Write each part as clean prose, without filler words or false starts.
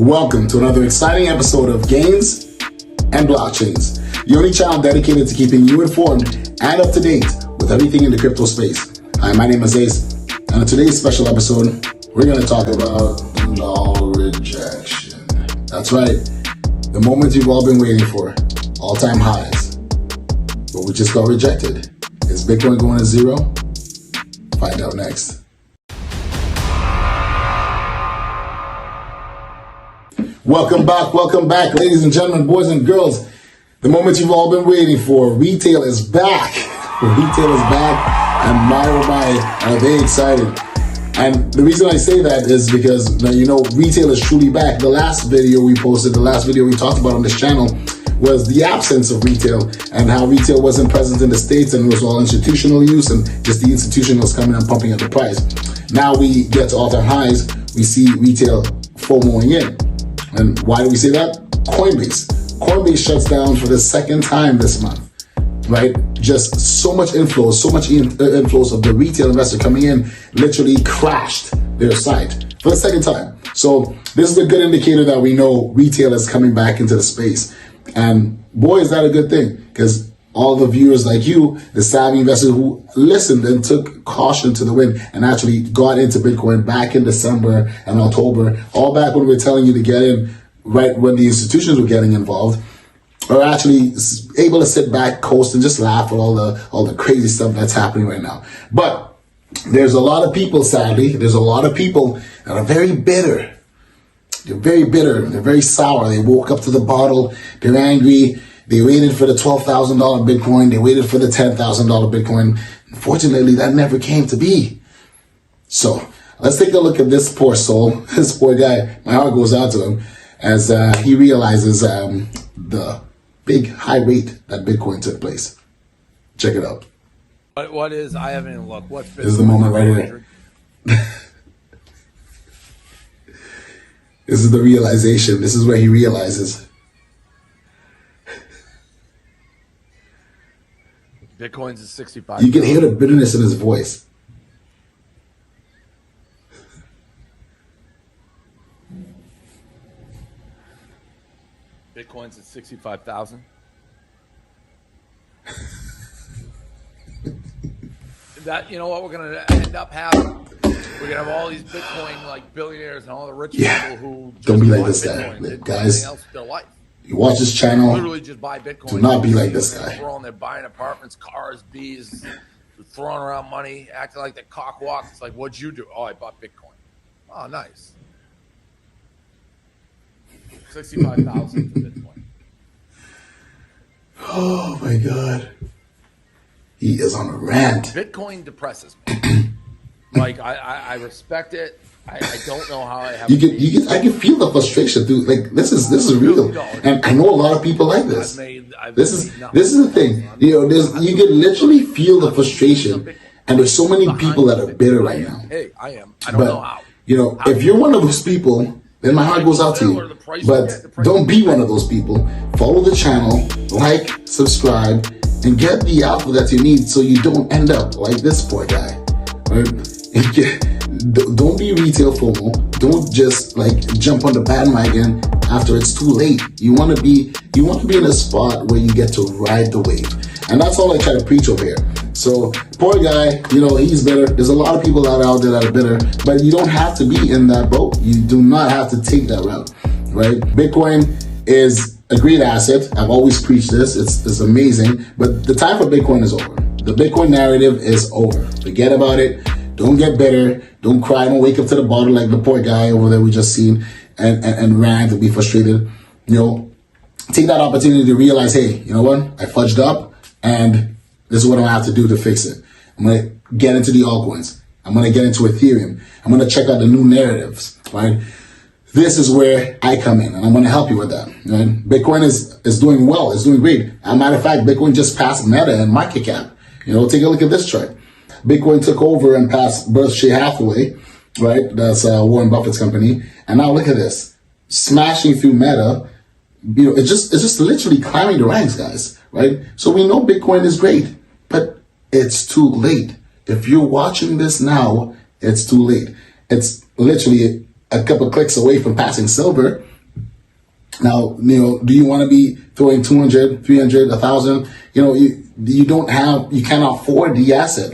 Welcome to another exciting episode of Gains and Blockchains, the only channel dedicated to keeping you informed and up to date with everything in the crypto space. Hi, my name is Ace, and in today's special episode, we're going to talk about null rejection. That's right, the moment you've all been waiting for, all-time highs, but we just got rejected. Is Bitcoin going to zero? Find out next. Welcome back, ladies and gentlemen, boys and girls. The moment you've all been waiting for. Retail is back. Retail is back, and my oh my, are they excited. And the reason I say that is because, you know, retail is truly back. The last video we posted, the last video we talked about on this channel was the absence of retail and how retail wasn't present in the States and it was all institutional use and just the institutionals coming and pumping up the price. Now we get to all-time highs, we see retail FOMOing in. And why do we say that? Coinbase shuts down for the second time this month, right? Just so much inflows of the retail investor coming in literally crashed their site for the second time. So this is a good indicator that we know retail is coming back into the space. And boy, is that a good thing, because all the viewers like you, the savvy investors who listened and took caution to the wind and actually got into Bitcoin back in December and October, all back when we were telling you to get in right when the institutions were getting involved, are actually able to sit back, coast, and just laugh at all the crazy stuff that's happening right now. But there's a lot of people, sadly, there's a lot of people that are very bitter. They're very bitter. They're very sour. They woke up to the bottle. They're angry. They waited for the $12,000 Bitcoin. They waited for the $10,000 Bitcoin. Unfortunately, that never came to be. So let's take a look at this poor soul, this poor guy. My heart goes out to him as he realizes the big high rate that Bitcoin took place. Check it out. What is? I haven't even looked. What's Bitcoin? This is the moment right here. This is the realization. This is where he realizes. Bitcoin's at 65. You can hear the bitterness in his voice. Bitcoin's at 65,000. That, you know what we're gonna end up having? We're gonna have all these Bitcoin like billionaires and all the rich people who just don't be like this Bitcoin, guy, did guys. else with their life. You watch this channel. Literally just buy Bitcoin. Do not be like this guy. They're buying apartments, cars, bees, throwing around money, acting like they cock walk. It's like, what'd you do? Oh, I bought Bitcoin. Oh, nice. 65,000 for Bitcoin. Oh my God. He is on a rant. Bitcoin depresses me. Like I respect it. I don't know how I have. I can feel the frustration, dude. Like this is real, and I know a lot of people like this. This is the thing. You know, you can literally feel the frustration, and there's so many people that are bitter right now. Hey, I am. I don't know how. You know, if you're one of those people, then my heart goes out to you. But don't be one of those people. Follow the channel, like, subscribe, and get the alpha that you need so you don't end up like this poor guy. Right? Don't be retail FOMO. Don't just like jump on the bandwagon after it's too late. You want to be in a spot where you get to ride the wave, and that's all I try to preach over here. So poor guy, you know, he's bitter. There's a lot of people out there that are bitter, but you don't have to be in that boat. You do not have to take that route, right? Bitcoin is a great asset. I've always preached this. It's amazing, but the time for Bitcoin is over. The Bitcoin narrative is over. Forget about it. Don't get bitter. Don't cry. Don't wake up to the bottle like the poor guy over there we just seen and rant and be frustrated. You know, take that opportunity to realize, hey, you know what? I fudged up and this is what I have to do to fix it. I'm going to get into the altcoins. I'm going to get into Ethereum. I'm going to check out the new narratives, right? This is where I come in and I'm going to help you with that. Right? Bitcoin is doing well. It's doing great. As a matter of fact, Bitcoin just passed Meta in market cap. You know, take a look at this chart. Bitcoin took over and passed Berkshire Hathaway, right? That's Warren Buffett's company. And now look at this, smashing through Meta. You know, it's just literally climbing the ranks, guys, right? So we know Bitcoin is great, but it's too late. If you're watching this now, it's too late. It's literally a couple of clicks away from passing silver, Now, do you want to be throwing 200, 300, 1,000? You can't afford the asset.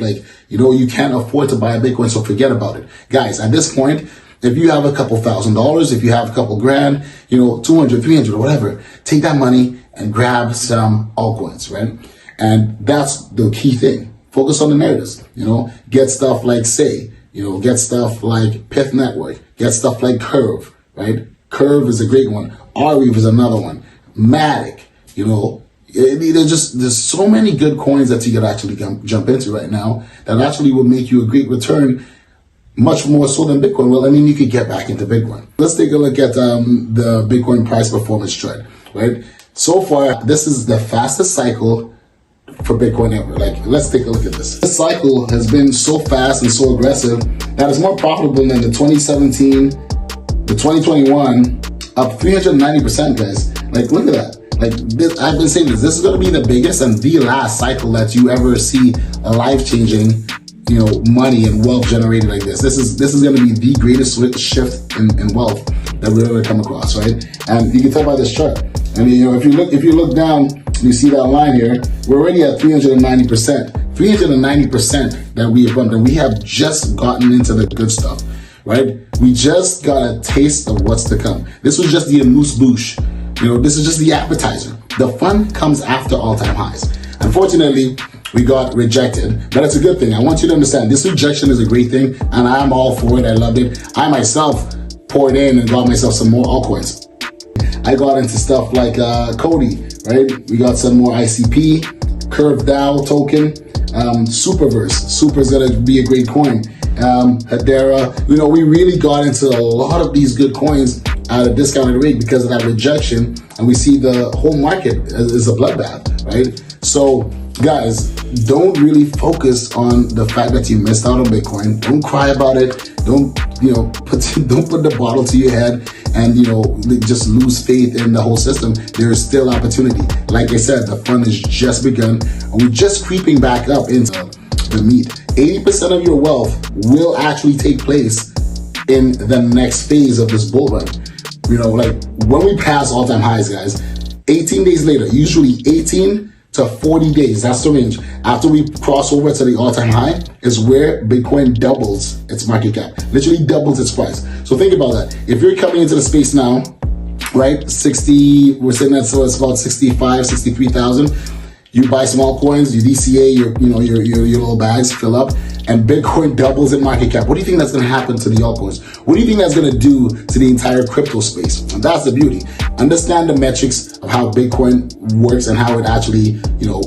You can't afford to buy a Bitcoin, so forget about it. Guys, at this point, if you have a couple $1,000s, if you have a couple grand, 200, 300, or whatever, take that money and grab some altcoins, right? And that's the key thing. Focus on the narratives, get stuff like Say, get stuff like Pith Network, get stuff like Curve, right? Curve is a great one. Arweave is another one. Matic, there's so many good coins that you could actually jump into right now that actually will make you a great return, much more so than Bitcoin. Well, you could get back into Bitcoin. Let's take a look at the Bitcoin price performance trend, right? So far, this is the fastest cycle for Bitcoin ever. Let's take a look at this. This cycle has been so fast and so aggressive that it's more profitable than the 2017, the 2021, up 390%, guys. Look at that. I've been saying this is going to be the biggest and the last cycle that you ever see a life-changing, money and wealth generated like this. This is going to be the greatest shift in wealth that we've ever come across, right? And you can tell by this chart. If you look down, you see that line here. We're already at 390%. 390% that we have bumped, and we have just gotten into the good stuff, right? We just got a taste of what's to come. This was just the amuse bouche. This is just the appetizer. The fun comes after all-time highs. Unfortunately, we got rejected, but it's a good thing. I want you to understand this rejection is a great thing, and I'm all for it. I loved it. I myself poured in and got myself some more altcoins. I got into stuff like Cody, right? We got some more ICP, Curve DAO token, Superverse. Super's gonna be a great coin. Hedera. We really got into a lot of these good coins at a discounted rate because of that rejection, and we see the whole market is a bloodbath, right? So, guys, don't really focus on the fact that you missed out on Bitcoin. Don't cry about it. Don't put the bottle to your head and just lose faith in the whole system. There is still opportunity. Like I said, the fun has just begun, and we're just creeping back up into the meat. 80% of your wealth will actually take place in the next phase of this bull run. When we pass all-time highs, guys, 18 days later, usually 18 to 40 days, that's the range. After we cross over to the all-time high is where Bitcoin doubles its market cap, literally doubles its price. So think about that. If you're coming into the space now, right, we're sitting at, so it's about 65, 63,000. You buy small coins, you DCA your little bags, fill up, and Bitcoin doubles in market cap. What do you think that's going to happen to the altcoins? What do you think that's going to do to the entire crypto space? And that's the beauty. Understand the metrics of how Bitcoin works and how it actually,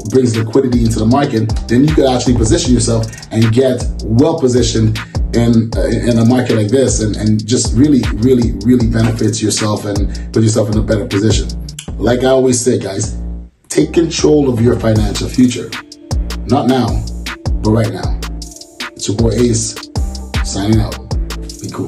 brings liquidity into the market. Then you could actually position yourself and get well positioned in a market like this, and just really, really, really benefits yourself and put yourself in a better position. Like I always say, guys, take control of your financial future. Not now, but right now. It's your boy Ace, signing out. Be cool.